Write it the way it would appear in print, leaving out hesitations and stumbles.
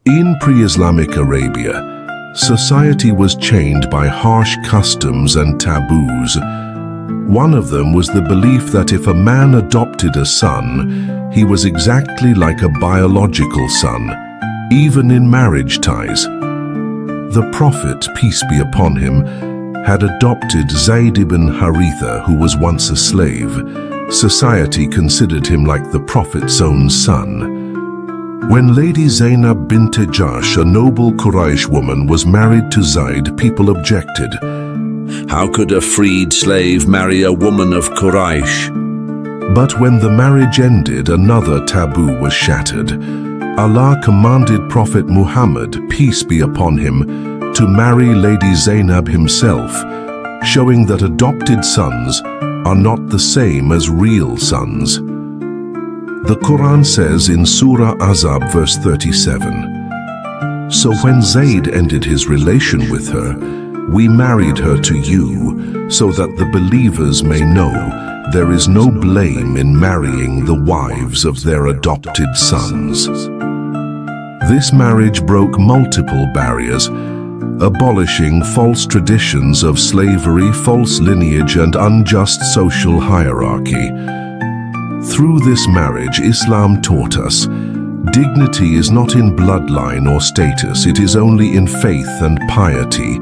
In pre-Islamic Arabia, society was chained by harsh customs and taboos. One of them was the belief that if a man adopted a son, he was exactly like a biological son, even in marriage ties. The Prophet, peace be upon him, had adopted Zayd ibn Haritha, who was once a slave. Society considered him like the Prophet's own son. When Lady Zainab Bint Jahsh, a noble Quraysh woman, was married to Zayd, people objected. How could a freed slave marry a woman of Quraysh? But when the marriage ended, another taboo was shattered. Allah commanded Prophet Muhammad, peace be upon him, to marry Lady Zainab himself, showing that adopted sons are not the same as real sons. The Quran says in Surah Azab verse 37, "So when Zayd ended his relation with her, we married her to you, so that the believers may know there is no blame in marrying the wives of their adopted sons." This marriage broke multiple barriers, abolishing false traditions of slavery, false lineage, and unjust social hierarchy. Through this marriage, Islam taught us, dignity is not in bloodline or status, it is only in faith and piety.